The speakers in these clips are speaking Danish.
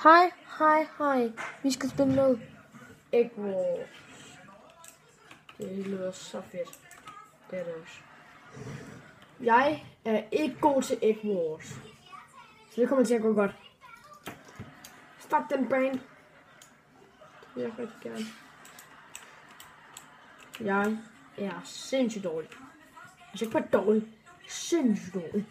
Hej. Vi skal spille noget Egg Wars. Det lyder så fedt. Det er det også. Jeg er ikke god til Egg Wars, så det kommer til at gå godt. Stop den brain. Det vil jeg rigtig gerne. Jeg er sindssygt dårlig. Altså ikke bare dårlig. Sindssygt dårlig.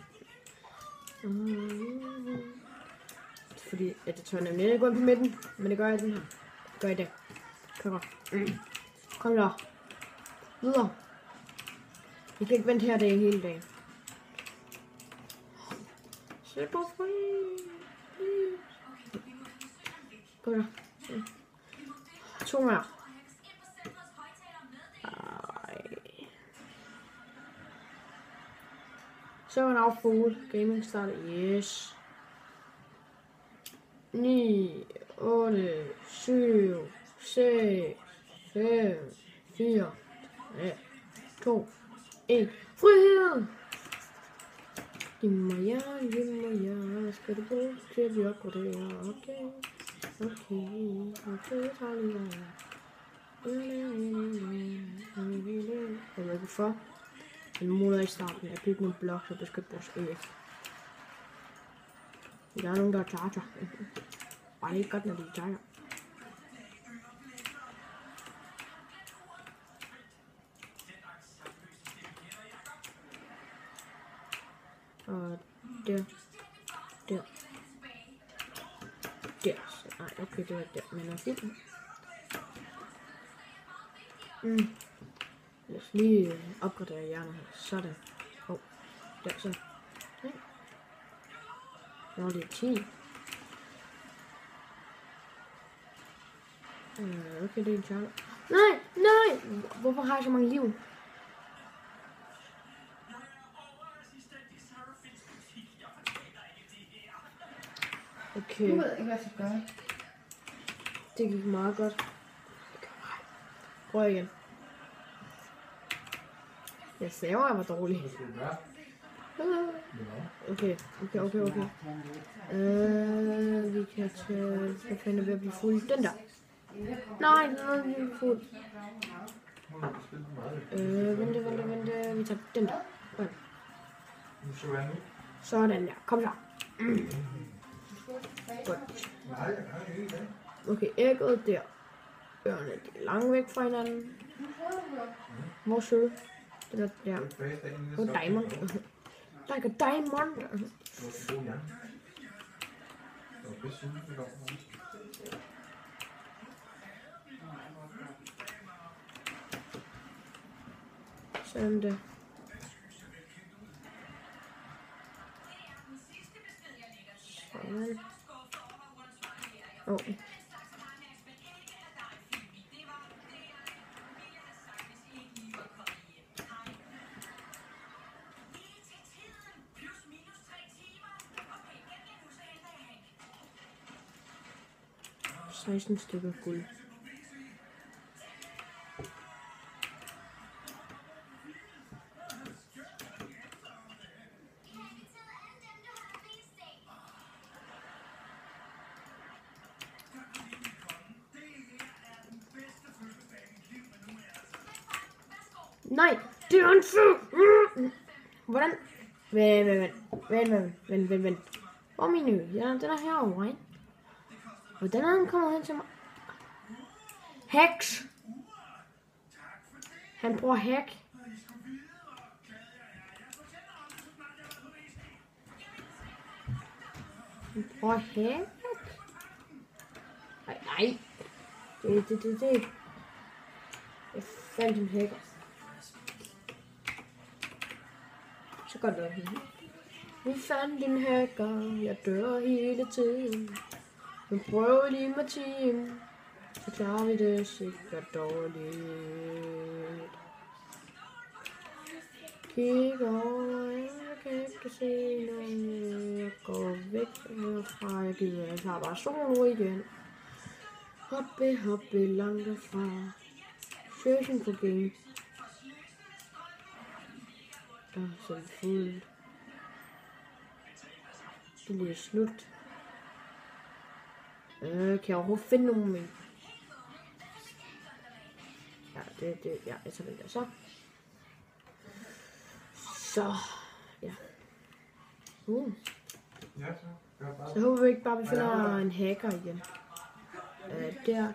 Fordi at det tør nemlig ikke gå ind på midten. Men det gør jeg den her. Det gør jeg det. Kom der. Videre. Jeg kan ikke vente her det hele dagen. Slip off free. Kom der. 2 mere. Så er en full. Gaming starter. Yes. 9, 8, 7, 6, 5, 4, 3, 2, 1. Frihed! Giv mig jer. Skal du bruge til at blive opgraderet? Okay. Jeg tager lige jer. Jeg ved ikke hvorfor. Men måler i starten af bygge nogle blokke og beskytte vores EF. Der er nogen, der er charger. Bare det er ikke godt, når de er charger. Og der. Nej, okay, det var der. Men er fint. Lad os lige opgradere hjernen her. Sådan. Der så. Okay. Nå, det er 10. Okay, det er en charger. Nej! Hvorfor har jeg så mange liv? Okay. Du ved ikke, hvad jeg skal gøre. Det gik meget godt. Prøv igen. Jeg sagde jo, jeg var dårlig. Okay. Vi kan tage... Hvad fanden er ved at blive fuld? Den der. Nej, den er blive fuld. Vente. Vi tager den der. Sådan der. Kom så. Godt. Okay, ægget der. Ørerne er langt væk fra hinanden. Hvor søde. Den er der. Og diamond. Like a diamond. Sådan der. Sådan. Oh. 16 stykker guld. Nej, det er en fed. Hvordan? Vent. Hvor er min ø? Ja, den er herovre, ikke? Hvordan er den kommet hen til mig? Hacks! Han bruger hack. Nej. Det. Jeg fandt en hacker. Så godt det her. Vi fandt en hacker. Jeg dør hele tiden. Vi prøver lige med team. Så klarer vi det sikkert dårligt. Kig over, jeg kan ikke se noget. Jeg går væk herfra. Jeg gider, jeg tager bare solo igen. Hoppe langt derfra. Searching for game. Der er så fuldt. Det bliver slut. Kan jeg overhovedet finde nogen med? Ja, ja, jeg tager den der så. Så, ja. Så håber vi ikke bare, vi finder en hacker igen. Der.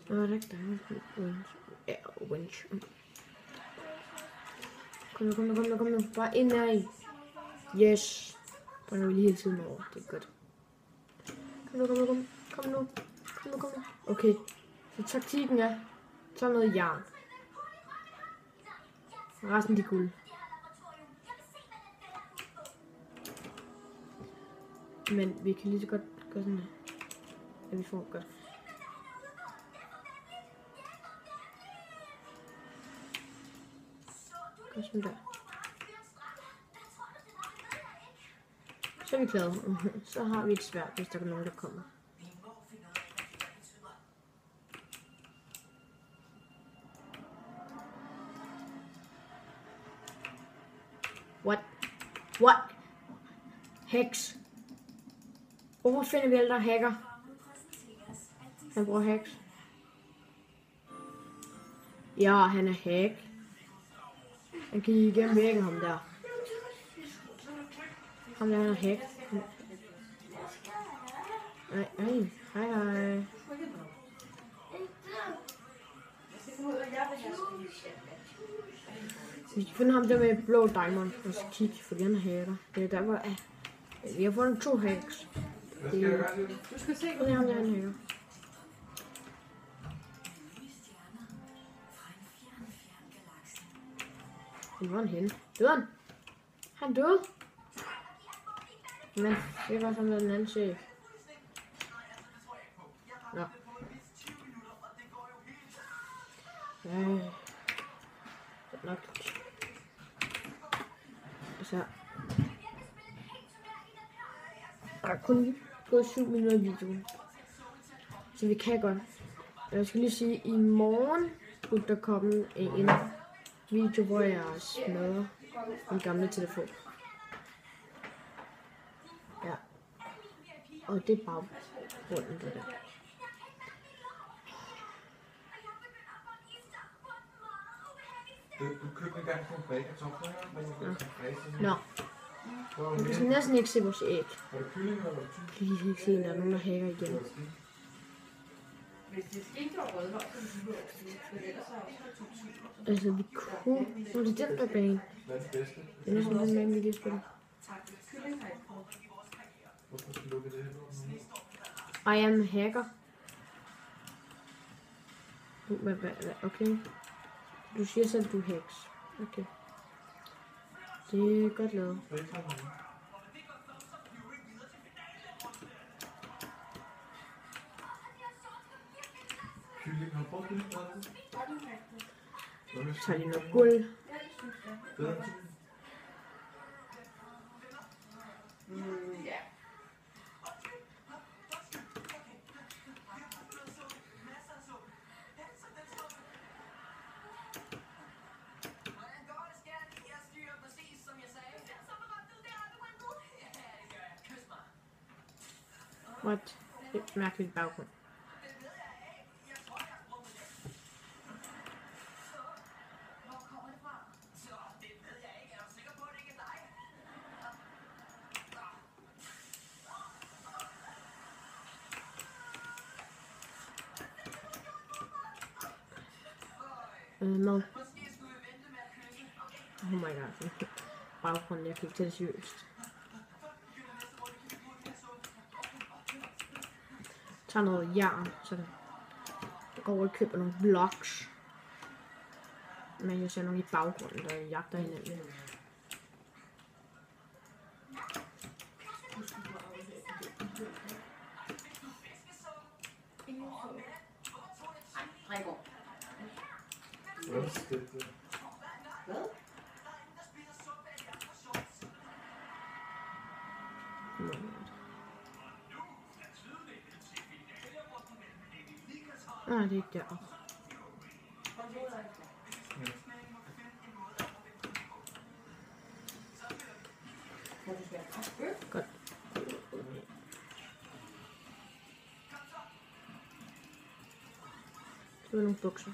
Nå, der er winch. Kom nu. Bare ind her i. Yes. Brænder vi lige hele tiden over. Det er godt. Kom nu. Okay. Så taktikken er, så noget jern. Resten de guld. Men vi kan lige så godt gøre sådan her. Ja, vi får godt. Gør sådan der. Så er vi klar. Så har vi et svært, hvis der er nogen, der kommer. What? Hex. Hvorfor finder vi alle der hacker? Han bruger hex. Ja, han er hack. Han kan igennem væggen ham der. Ham der, han er hack. Hej. Vi skal finde ham der med blå diamond og så kigge, fordi han er hacker. Det er derfor, vi har fundet 2 hacks. Du skal se, det er ham der, han er hacker. Hvor var han henne? Døde han? Han døde? Men det var sådan den anden chef. Nå. Nok. Så. Der er kun gået 7 minutter i videoen. Så vi kan godt. Jeg skal lige sige, at i morgen skulle der komme en video, hvor jeg smadrer min gamle telefon. Ja. Og det er bare grunden til det. Du købte engang nogle bagekartofler her, hvor du kan Nå. Man kan næsten ikke se vores æg. Var det kylling eller var det tyk? Jeg kan ikke se, at der er nogen, der hacker igen. Hvis det ikke var rødløg, så ville det men ellers er også Altså, vi kunne... Nå, det er den der bane. Hvad er det bedste? Det er næsten den bane, vi lige spiller. tak. Kylling har ikke prøvet. Hvorfor skal du lukke det her lort nu? I am hacker. Okay. Du siger selv, du er hacks. Okay. Det er godt lavet. Kylling, har du prøvet kylling? Så tager lige noget guld. Bedre end kylling? Ja. What? Det er mærkeligt baggrund. No. Oh my god. Baggrunden, jeg kan ikke tage det seriøst. Tager noget jern, så jeg går over og køber nogle blocks. Men jeg ser nogle i baggrunden, der jagter hinanden. Nej, det er ikke der. Godt. købe nogle bukser.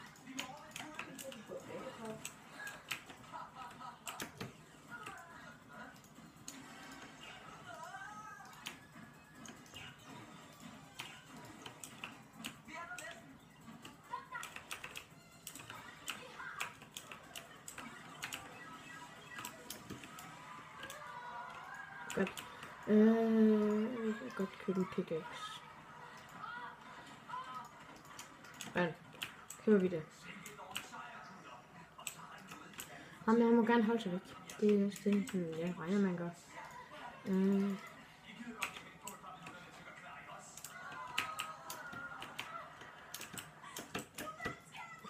Godt. Jeg kan godt købe en pickaxe. Men, køber vi det. Jamen, han må gerne holde sig væk. Det er også det, jeg regner, man gør.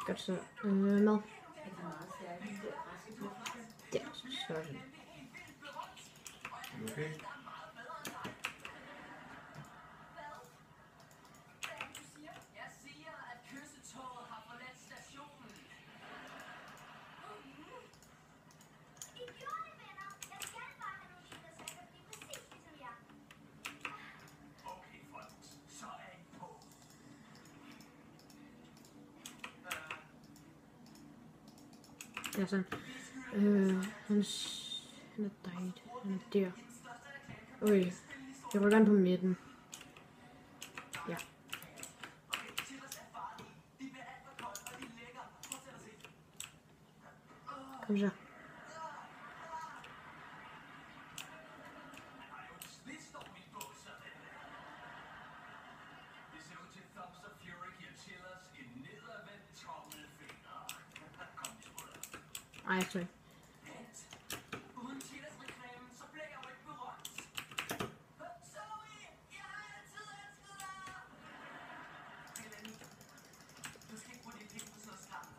Godt så. Mad. Ja, sådan. Okay. Ja, sådan. Han er dejligt. Han er der. Okay, jeg rykker den på midten. Ja. Kom så. Ej, sorry.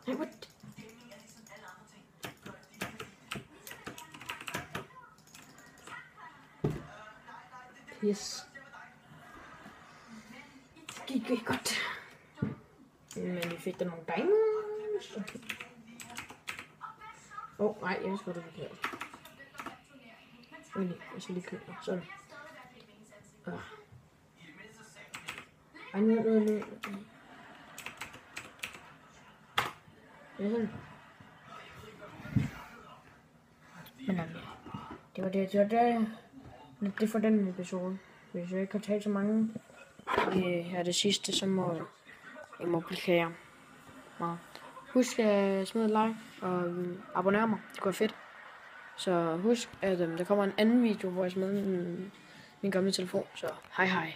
Hey, what? Yes. Det gik godt. Men vi fik da nogle diamonds. Nej, jeg skal det forkert. Jeg skal lige købe mig. Sådan. Ej, nu. Ja, sådan. Men det var det for den episode. Hvis jeg ikke har talt så mange her det sidste, så må jeg beklage meget. Husk at smide et like og abonnere mig. Det går fedt. Så husk, at der kommer en anden video, hvor jeg smider min gamle telefon. Så hej hej.